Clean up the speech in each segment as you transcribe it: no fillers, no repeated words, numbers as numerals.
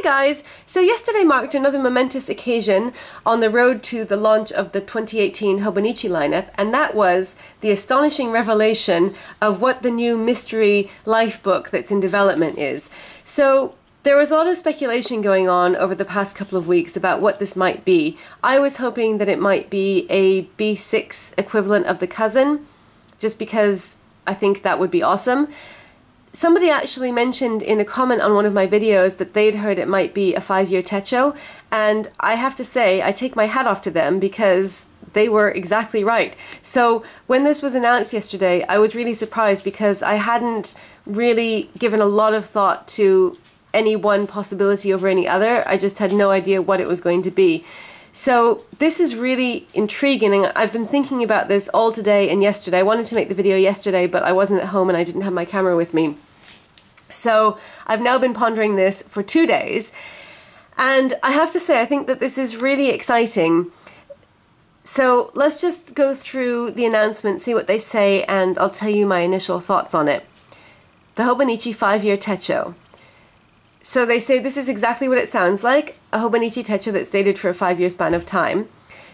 guys! So yesterday marked another momentous occasion on the road to the launch of the 2018 Hobonichi lineup, and that was the astonishing revelation of what the new mystery life book that's in development is. So there was a lot of speculation going on over the past couple of weeks about what this might be. I was hoping that it might be a B6 equivalent of the cousin, just because I think that would be awesome. Somebody actually mentioned in a comment on one of my videos that they'd heard it might be a 5-year Techo, and I have to say I take my hat off to them because they were exactly right. So when this was announced yesterday, I was really surprised because I hadn't really given a lot of thought to any one possibility over any other. I just had no idea what it was going to be. So this is really intriguing, and I've been thinking about this all today and yesterday. I wanted to make the video yesterday, but I wasn't at home and I didn't have my camera with me. So I've now been pondering this for 2 days, and I have to say I think that this is really exciting. So let's just go through the announcement, see what they say, and I'll tell you my initial thoughts on it. The Hobonichi 5-year Techo. So they say this is exactly what it sounds like, a Hobonichi Techo that's dated for a 5-year span of time.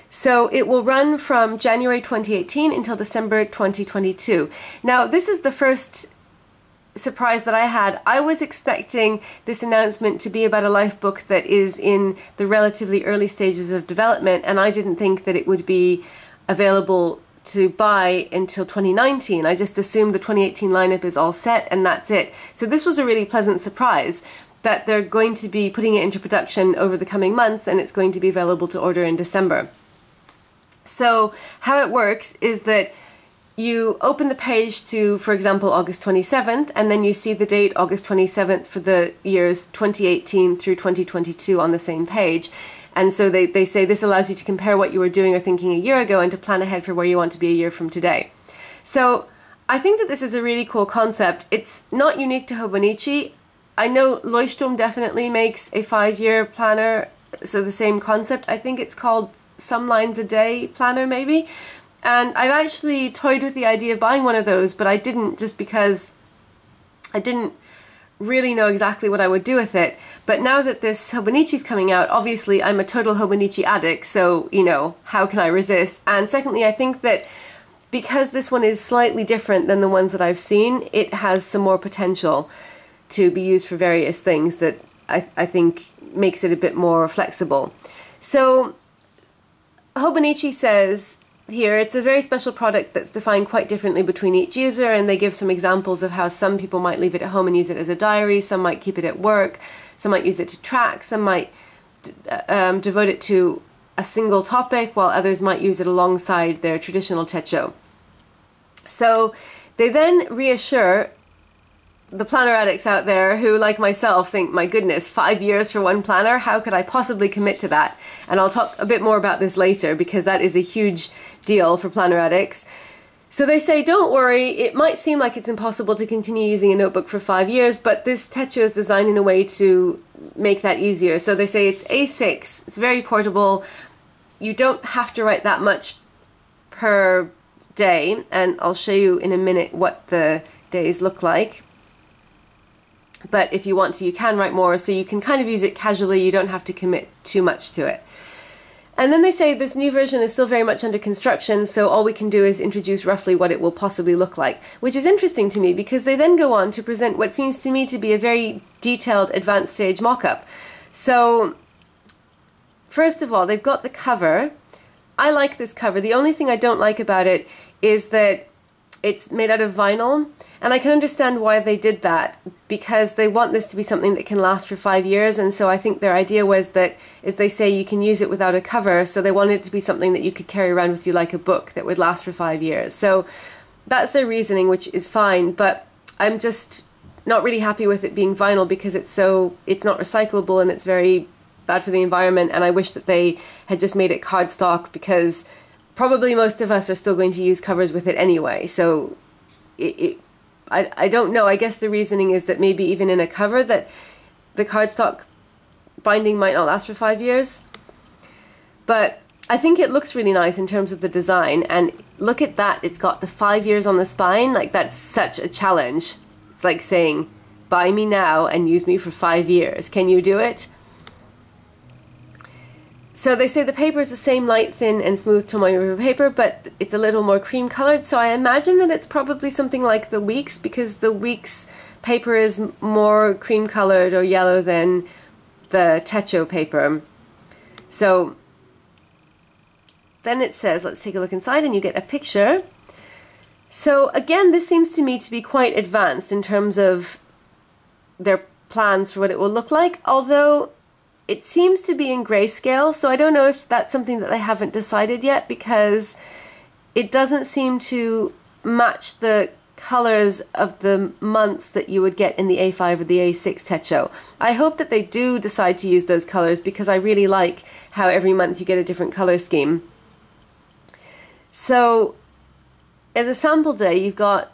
So it will run from January 2018 until December 2022. Now this is the first surprise that I had. I was expecting this announcement to be about a life book that is in the relatively early stages of development, and I didn't think that it would be available to buy until 2019. I just assumed the 2018 lineup is all set and that's it. So this was a really pleasant surprise that they're going to be putting it into production over the coming months and it's going to be available to order in December. So how it works is that you open the page to, for example, August 27th, and then you see the date August 27th for the years 2018 through 2022 on the same page. And so they say this allows you to compare what you were doing or thinking a year ago and to plan ahead for where you want to be a year from today. So I think that this is a really cool concept. It's not unique to Hobonichi. I know Leuchtturm definitely makes a 5-year planner, so the same concept. I think it's called Some Lines a Day planner maybe. And I've actually toyed with the idea of buying one of those, but I didn't, just because I didn't really know exactly what I would do with it. But now that this Hobonichi's coming out, obviously I'm a total Hobonichi addict, so, you know, how can I resist? And secondly, I think that because this one is slightly different than the ones that I've seen, it has some more potential to be used for various things that I think makes it a bit more flexible. So Hobonichi says here it's a very special product that's defined quite differently between each user, and they give some examples of how some people might leave it at home and use it as a diary, some might keep it at work, some might use it to track, some might devote it to a single topic, while others might use it alongside their traditional Techo. So they then reassure the planner addicts out there who, like myself, think, my goodness, 5 years for one planner? How could I possibly commit to that? And I'll talk a bit more about this later because that is a huge deal for planner addicts. So they say, don't worry, it might seem like it's impossible to continue using a notebook for 5 years, but this Techo is designed in a way to make that easier. So they say it's A6, it's very portable, you don't have to write that much per day, and I'll show you in a minute what the days look like. But if you want to, you can write more, so you can kind of use it casually, you don't have to commit too much to it. And then they say this new version is still very much under construction, so all we can do is introduce roughly what it will possibly look like, which is interesting to me because they then go on to present what seems to me to be a very detailed advanced stage mock-up. So first of all, they've got the cover. I like this cover. The only thing I don't like about it is that it's made out of vinyl, and I can understand why they did that, because they want this to be something that can last for 5 years, and so I think their idea was that, as they say, you can use it without a cover, so they wanted it to be something that you could carry around with you like a book that would last for 5 years. So that's their reasoning, which is fine, but I'm just not really happy with it being vinyl because it's not recyclable and it's very bad for the environment, and I wish that they had just made it cardstock because probably most of us are still going to use covers with it anyway, so I don't know. I guess the reasoning is that maybe even in a cover that the cardstock binding might not last for 5 years. But I think it looks really nice in terms of the design, and look at that, it's got the 5 years on the spine. Like, that's such a challenge. It's like saying, buy me now and use me for 5 years. Can you do it? So they say the paper is the same light, thin and smooth Tomoe River paper, but it's a little more cream colored. So I imagine that it's probably something like the Weeks, because the Weeks paper is more cream colored or yellow than the Techo paper. So then it says, let's take a look inside, and you get a picture. So again, this seems to me to be quite advanced in terms of their plans for what it will look like, although it seems to be in grayscale, so I don't know if that's something that they haven't decided yet, because it doesn't seem to match the colors of the months that you would get in the A5 or the A6 Techo. I hope that they do decide to use those colors, because I really like how every month you get a different color scheme. So as a sample day, you've got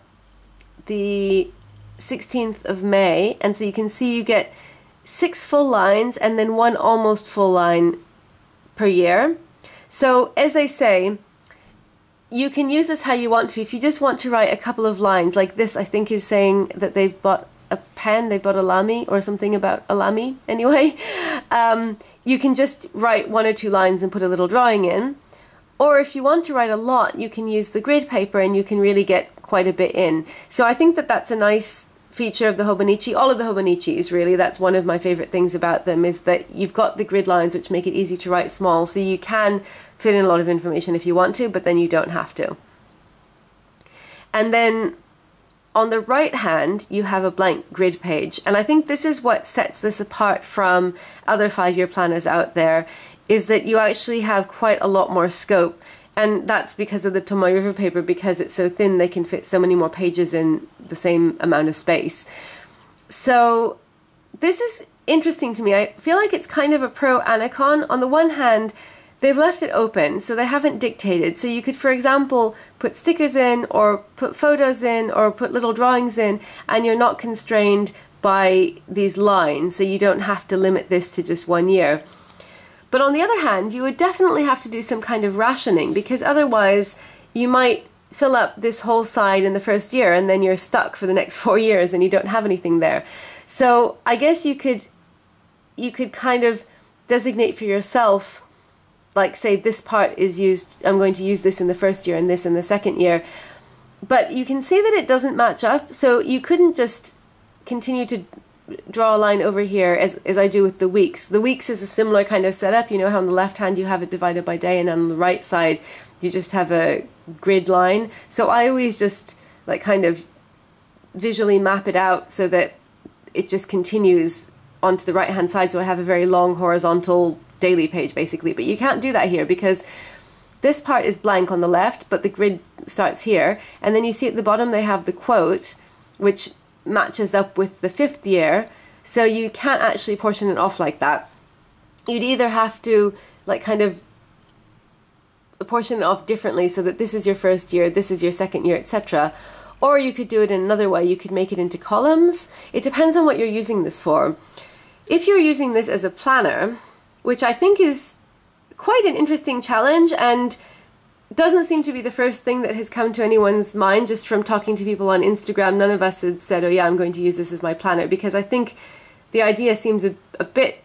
the 16th of May, and so you can see you get 6 full lines and then 1 almost full line per year. So as they say, you can use this how you want to. If you just want to write a couple of lines, like this I think is saying that they've bought a pen, they bought a lamy, or something about a lamy anyway, you can just write 1 or 2 lines and put a little drawing in. Or if you want to write a lot, you can use the grid paper and you can really get quite a bit in. So I think that that's a nice feature of the Hobonichi. All of the Hobonichis, really, that's one of my favorite things about them, is that you've got the grid lines which make it easy to write small, so you can fit in a lot of information if you want to, but then you don't have to. And then on the right hand, you have a blank grid page. And I think this is what sets this apart from other 5-year planners out there, is that you actually have quite a lot more scope. And that's because of the Tomoe River paper, because it's so thin they can fit so many more pages in the same amount of space. So this is interesting to me. I feel like it's kind of a pro and a con. On the one hand, they've left it open, so they haven't dictated. So you could, for example, put stickers in, or put photos in, or put little drawings in, and you're not constrained by these lines, so you don't have to limit this to just 1 year. But on the other hand, you would definitely have to do some kind of rationing, because otherwise you might fill up this whole side in the first year and then you're stuck for the next 4 years and you don't have anything there. So I guess you could kind of designate for yourself, like say this part is used, I'm going to use this in the first year and this in the second year. But you can see that it doesn't match up, so you couldn't just continue to draw a line over here as I do with the Weeks. The Weeks is a similar kind of setup. You know how on the left hand you have it divided by day, and on the right side you just have a grid line. So I always just like kind of visually map it out so that it just continues onto the right hand side, so I have a very long horizontal daily page basically. But you can't do that here, because this part is blank on the left, but the grid starts here, and then you see at the bottom they have the quote, which matches up with the 5th year, so you can't actually portion it off like that. You'd either have to like kind of portion it off differently, so that this is your first year, this is your second year, etc. Or you could do it in another way. You could make it into columns. It depends on what you're using this for. If you're using this as a planner, which I think is quite an interesting challenge, and doesn't seem to be the first thing that has come to anyone's mind just from talking to people on Instagram. None of us have said, oh yeah, I'm going to use this as my planner, because I think the idea seems a bit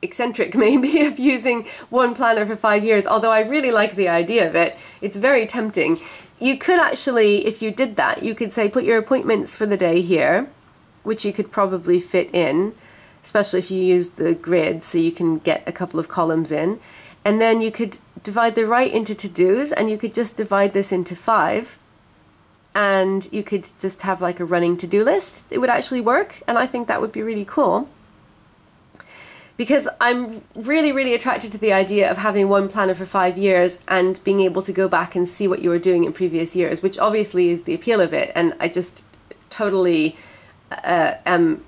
eccentric maybe of using one planner for 5 years, although I really like the idea of it. It's very tempting. You could actually, if you did that, you could say put your appointments for the day here, which you could probably fit in, especially if you use the grid, so you can get a couple of columns in. And then you could divide the right into to-dos, and you could just divide this into 5, and you could just have like a running to-do list. It would actually work, and I think that would be really cool, because I'm really attracted to the idea of having one planner for 5 years and being able to go back and see what you were doing in previous years, which obviously is the appeal of it, and I just totally am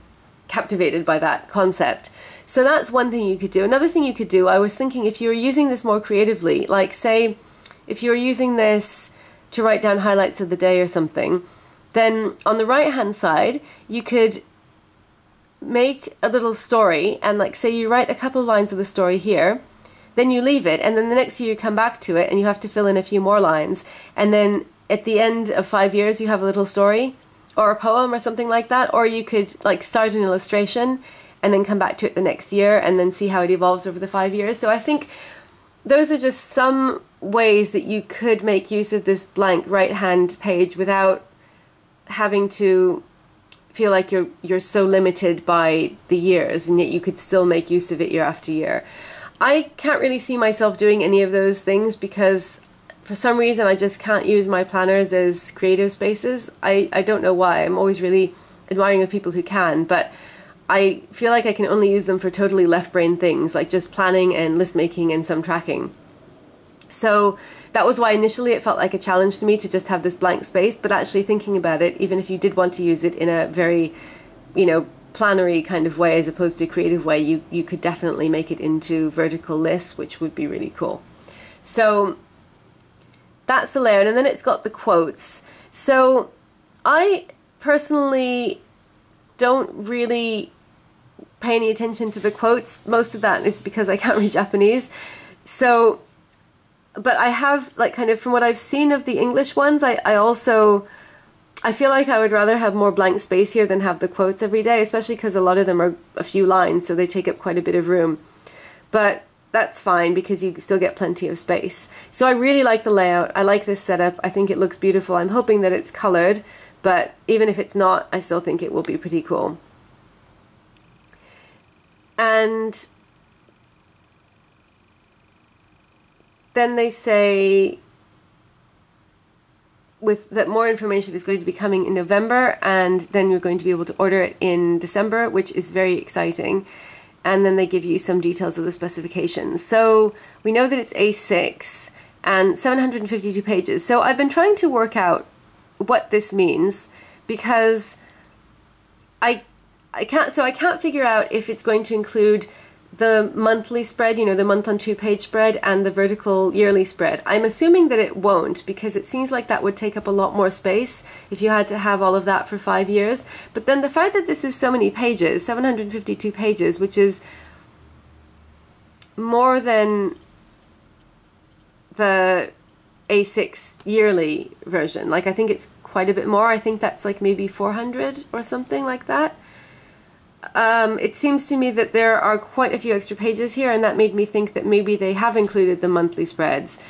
captivated by that concept. So that's one thing you could do. Another thing you could do, I was thinking, if you were using this more creatively, like say if you were using this to write down highlights of the day or something, then on the right hand side you could make a little story, and like say you write a couple of lines of the story here, then you leave it, and then the next year you come back to it and you have to fill in a few more lines, and then at the end of 5 years you have a little story or a poem or something like that. Or you could like start an illustration and then come back to it the next year and then see how it evolves over the 5 years. So I think those are just some ways that you could make use of this blank right-hand page without having to feel like you're so limited by the years, and yet you could still make use of it year after year. I can't really see myself doing any of those things because for some reason I just can't use my planners as creative spaces. I don't know why. I'm always really admiring of people who can, but I feel like I can only use them for totally left-brain things, like just planning and list making and some tracking. So that was why initially it felt like a challenge to me to just have this blank space, but actually thinking about it, even if you did want to use it in a very, you know, plannery kind of way as opposed to a creative way, you could definitely make it into vertical lists, which would be really cool. So that's the layout, and then it's got the quotes. So I personally don't really pay any attention to the quotes. Most of that is because I can't read Japanese. So but I have, like, kind of from what I've seen of the English ones, I feel like I would rather have more blank space here than have the quotes every day, especially because a lot of them are a few lines, so they take up quite a bit of room. But that's fine because you still get plenty of space. So I really like the layout. I like this setup. I think it looks beautiful. I'm hoping that it's colored, but even if it's not, I still think it will be pretty cool. And then they say that more information is going to be coming in November, and then you're going to be able to order it in December, which is very exciting. And then they give you some details of the specifications. So we know that it's A6 and 752 pages. So I've been trying to work out what this means because I can't figure out if it's going to include the monthly spread, you know, the month on 2-page spread, and the vertical yearly spread. I'm assuming that it won't because it seems like that would take up a lot more space if you had to have all of that for 5 years. But then the fact that this is so many pages, 752 pages, which is more than the A6 yearly version. Like, I think it's quite a bit more. I think that's like maybe 400 or something like that. It seems to me that there are quite a few extra pages here, and that made me think that maybe they have included the monthly spreads.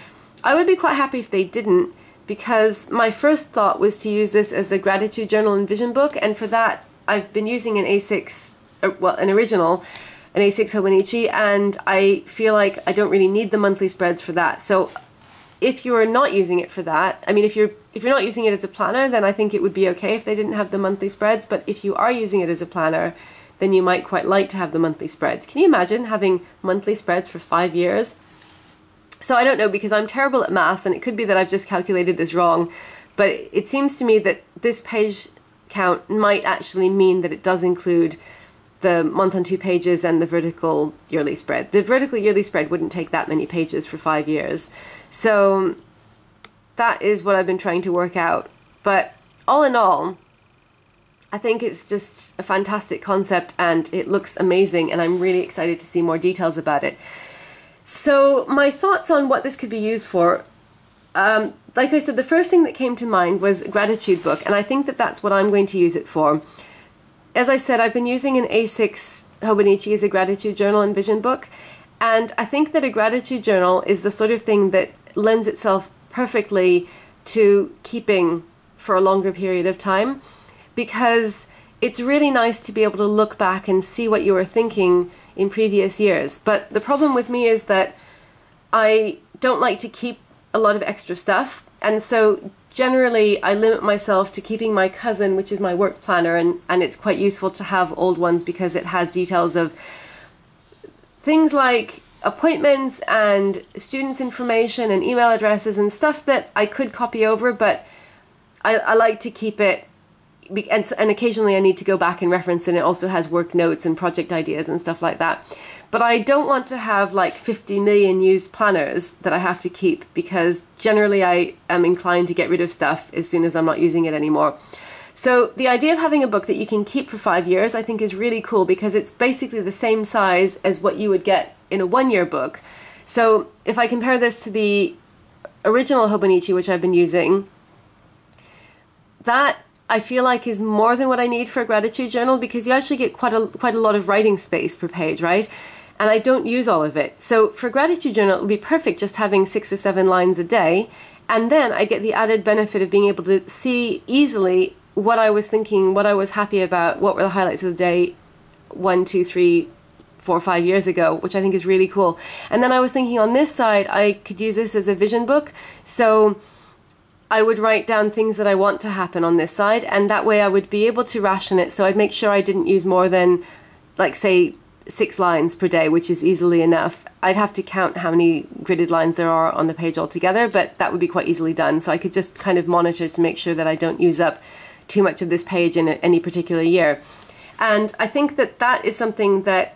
I would be quite happy if they didn't, because my first thought was to use this as a gratitude journal and vision book, and for that I've been using an A6, well, an A6 Hobonichi, and I feel like I don't really need the monthly spreads for that. So if you're not using it for that, I mean, if you're not using it as a planner, then I think it would be okay if they didn't have the monthly spreads. But if you are using it as a planner, then you might quite like to have the monthly spreads. Can you imagine having monthly spreads for 5 years? So I don't know, because I'm terrible at maths, and it could be that I've just calculated this wrong, but it seems to me that this page count might actually mean that it does include the month on 2 pages and the vertical yearly spread. The vertical yearly spread wouldn't take that many pages for 5 years. So that is what I've been trying to work out. But all in all, I think it's just a fantastic concept and it looks amazing, and I'm really excited to see more details about it. So my thoughts on what this could be used for, like I said, the first thing that came to mind was a gratitude book, and I think that that's what I'm going to use it for. As I said, I've been using an A6 Hobonichi as a gratitude journal and vision book, and I think that a gratitude journal is the sort of thing that lends itself perfectly to keeping for a longer period of time, because it's really nice to be able to look back and see what you were thinking in previous years. But the problem with me is that I don't like to keep a lot of extra stuff, and so generally I limit myself to keeping my cousin, which is my work planner, and it's quite useful to have old ones because it has details of things like appointments and students' information and email addresses and stuff that I could copy over, but I like to keep it, and occasionally I need to go back and reference, and it also has work notes and project ideas and stuff like that. But I don't want to have like 50 million used planners that I have to keep, because generally I am inclined to get rid of stuff as soon as I'm not using it anymore. So the idea of having a book that you can keep for 5 years I think is really cool, because it's basically the same size as what you would get in a one-year book. So if I compare this to the original Hobonichi, which I've been using, that I feel like is more than what I need for a gratitude journal, because you actually get quite a lot of writing space per page, right? And I don't use all of it. So for a gratitude journal, it would be perfect just having 6 or 7 lines a day. And then I get the added benefit of being able to see easily what I was thinking, what I was happy about, what were the highlights of the day 1, 2, 3, 4, 5 years ago, which I think is really cool. And then I was thinking on this side, I could use this as a vision book. So I would write down things that I want to happen on this side, and that way I would be able to ration it. So I'd make sure I didn't use more than, like, say, 6 lines per day, which is easily enough. I'd have to count how many gridded lines there are on the page altogether, but that would be quite easily done. So I could just kind of monitor to make sure that I don't use up too much of this page in any particular year. And I think that that is something that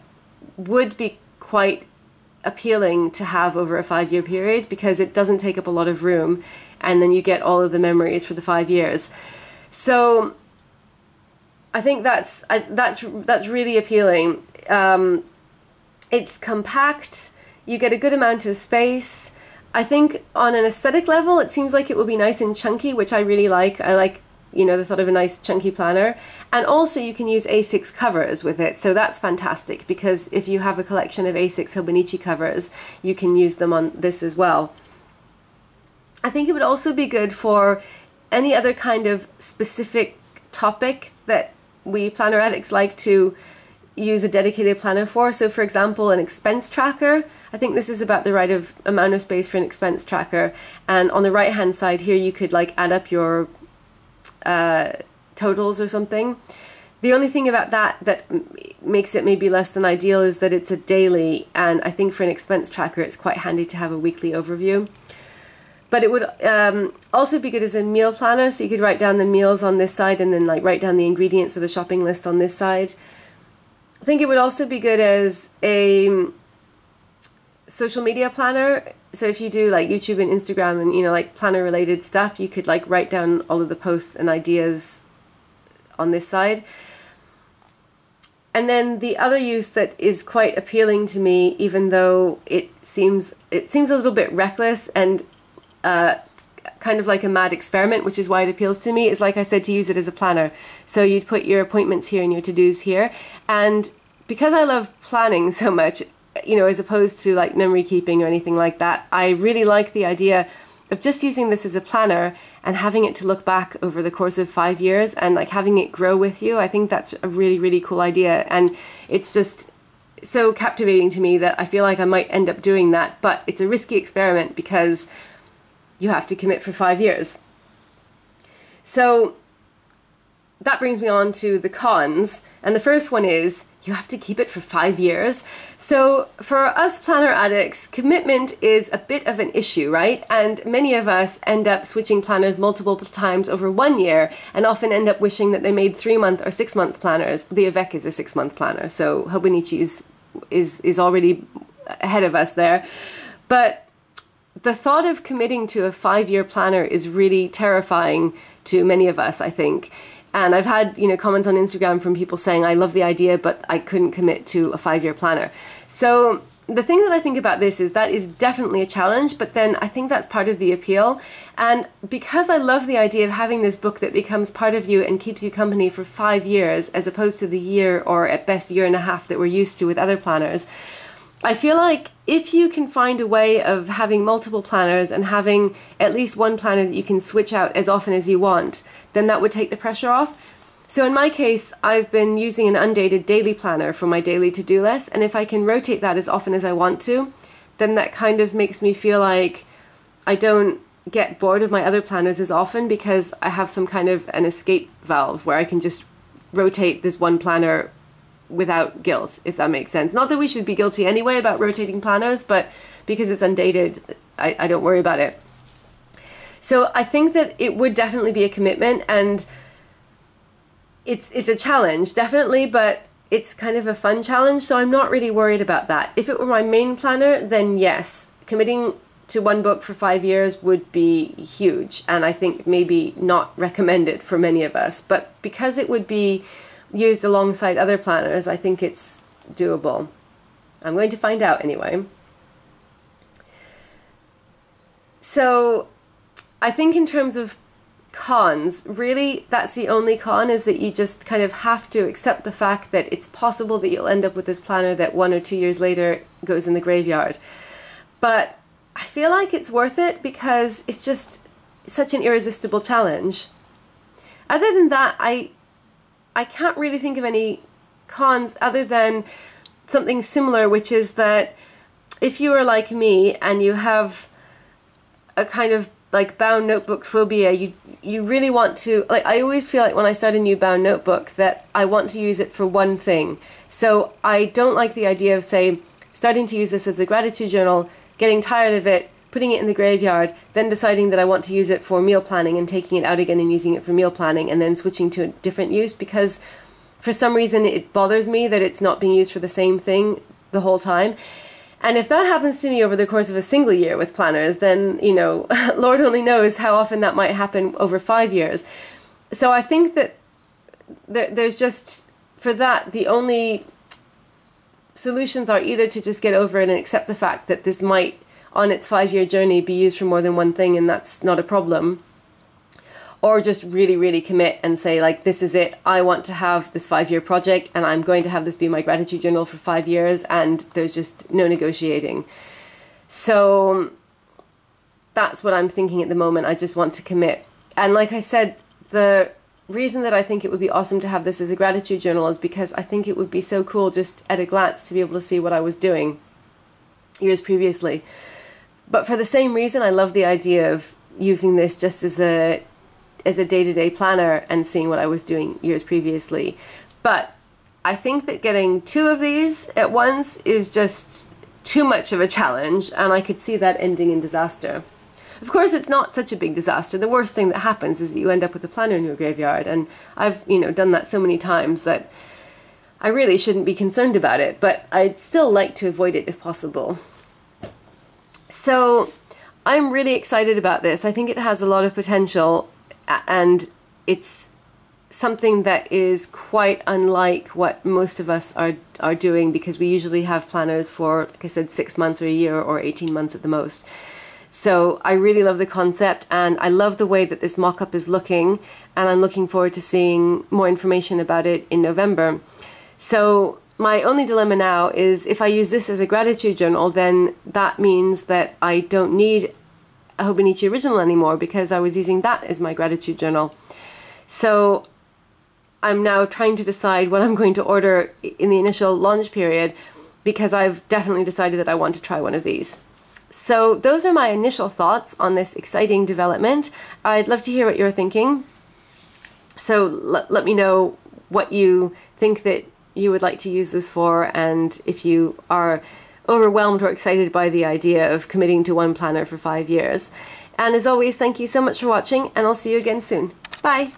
would be quite appealing to have over a 5-year period, because it doesn't take up a lot of room, and then you get all of the memories for the 5 years. So I think that's really appealing. It's compact, you get a good amount of space. I think on an aesthetic level it seems like it will be nice and chunky, which I really like. I like, you know, the thought of a nice chunky planner. And also you can use A6 covers with it, so that's fantastic, because if you have a collection of A6 Hobonichi covers, you can use them on this as well. I think it would also be good for any other kind of specific topic that we planner addicts like to use a dedicated planner for. So for example, an expense tracker. I think this is about the right amount of space for an expense tracker. And on the right hand side here, you could like add up your totals or something. The only thing about that makes it maybe less than ideal is that it's a daily, and I think for an expense tracker it's quite handy to have a weekly overview. But it would also be good as a meal planner, so you could write down the meals on this side and then like write down the ingredients or the shopping list on this side. I think it would also be good as a social media planner. So if you do like YouTube and Instagram and, you know, like planner related stuff, you could like write down all of the posts and ideas on this side. And then the other use that is quite appealing to me, even though it seems a little bit reckless and kind of like a mad experiment, which is why it appeals to me, is, like I said, to use it as a planner. So you'd put your appointments here and your to-dos here. And because I love planning so much, you know, as opposed to like memory keeping or anything like that, I really like the idea of just using this as a planner and having it to look back over the course of 5 years and like having it grow with you. I think that's a really, really cool idea. And it's just so captivating to me that I feel like I might end up doing that. But it's a risky experiment because you have to commit for 5 years. So that brings me on to the cons. And the first one is you have to keep it for 5 years. So for us planner addicts, commitment is a bit of an issue, right? And many of us end up switching planners multiple times over 1 year and often end up wishing that they made 3-month or 6-month planners. The Avec is a 6-month planner, so Hobonichi is already ahead of us there. But the thought of committing to a 5-year planner is really terrifying to many of us, I think. And I've had, you know, comments on Instagram from people saying, I love the idea, but I couldn't commit to a 5-year planner. So the thing that I think about this is that is definitely a challenge, but then I think that's part of the appeal. And because I love the idea of having this book that becomes part of you and keeps you company for 5 years, as opposed to the year or at best 1.5 years that we're used to with other planners, I feel like if you can find a way of having multiple planners and having at least one planner that you can switch out as often as you want, then that would take the pressure off. So in my case, I've been using an undated daily planner for my daily to-do list, and if I can rotate that as often as I want to, then that kind of makes me feel like I don't get bored of my other planners as often, because I have some kind of an escape valve where I can just rotate this one planner without guilt, if that makes sense. Not that we should be guilty anyway about rotating planners, but because it's undated, I don't worry about it. So I think that it would definitely be a commitment, and it's a challenge, definitely, but it's kind of a fun challenge, so I'm not really worried about that. If it were my main planner, then yes, committing to one book for 5 years would be huge, and I think maybe not recommended for many of us. But because it would be used alongside other planners, I think it's doable. I'm going to find out anyway. So I think in terms of cons. Really, that's the only con, is that you just kind of have to accept the fact that it's possible that you'll end up with this planner that 1 or 2 years later goes in the graveyard. But I feel like it's worth it because it's just such an irresistible challenge. Other than that, I can't really think of any cons other than something similar, which is that if you are like me and you have a kind of like bound notebook phobia, you really want to, like, I always feel like when I start a new bound notebook that I want to use it for one thing. So I don't like the idea of, say, starting to use this as a gratitude journal, getting tired of it, putting it in the graveyard, then deciding that I want to use it for meal planning and taking it out again and using it for meal planning, and then switching to a different use, because for some reason it bothers me that it's not being used for the same thing the whole time. And if that happens to me over the course of a single year with planners, then, you know, Lord only knows how often that might happen over 5 years. So I think that there's just, for that, the only solutions are either to just get over it and accept the fact that this might, on its 5-year journey, be used for more than one thing, and that's not a problem. Or just really, really commit and say, like, this is it. I want to have this 5-year project, and I'm going to have this be my gratitude journal for 5 years, and there's just no negotiating. So that's what I'm thinking at the moment. I just want to commit. And like I said, the reason that I think it would be awesome to have this as a gratitude journal is because I think it would be so cool just at a glance to be able to see what I was doing years previously. But for the same reason, I love the idea of using this just as a day-to-day planner and seeing what I was doing years previously. But I think that getting 2 of these at once is just too much of a challenge, and I could see that ending in disaster. Of course, it's not such a big disaster. The worst thing that happens is that you end up with a planner in your graveyard, and I've, you know, done that so many times that I really shouldn't be concerned about it, but I'd still like to avoid it if possible. So I'm really excited about this. I think it has a lot of potential, and it's something that is quite unlike what most of us are doing, because we usually have planners for, like I said, 6 months or a year or 18 months at the most. So I really love the concept, and I love the way that this mock-up is looking, and I'm looking forward to seeing more information about it in November. So my only dilemma now is, if I use this as a gratitude journal, then that means that I don't need a Hobonichi original anymore, because I was using that as my gratitude journal. So I'm now trying to decide what I'm going to order in the initial launch period, because I've definitely decided that I want to try one of these. So those are my initial thoughts on this exciting development. I'd love to hear what you're thinking. So let me know what you think that you would like to use this for, and if you are overwhelmed or excited by the idea of committing to one planner for 5 years. And as always, thank you so much for watching, and I'll see you again soon. Bye!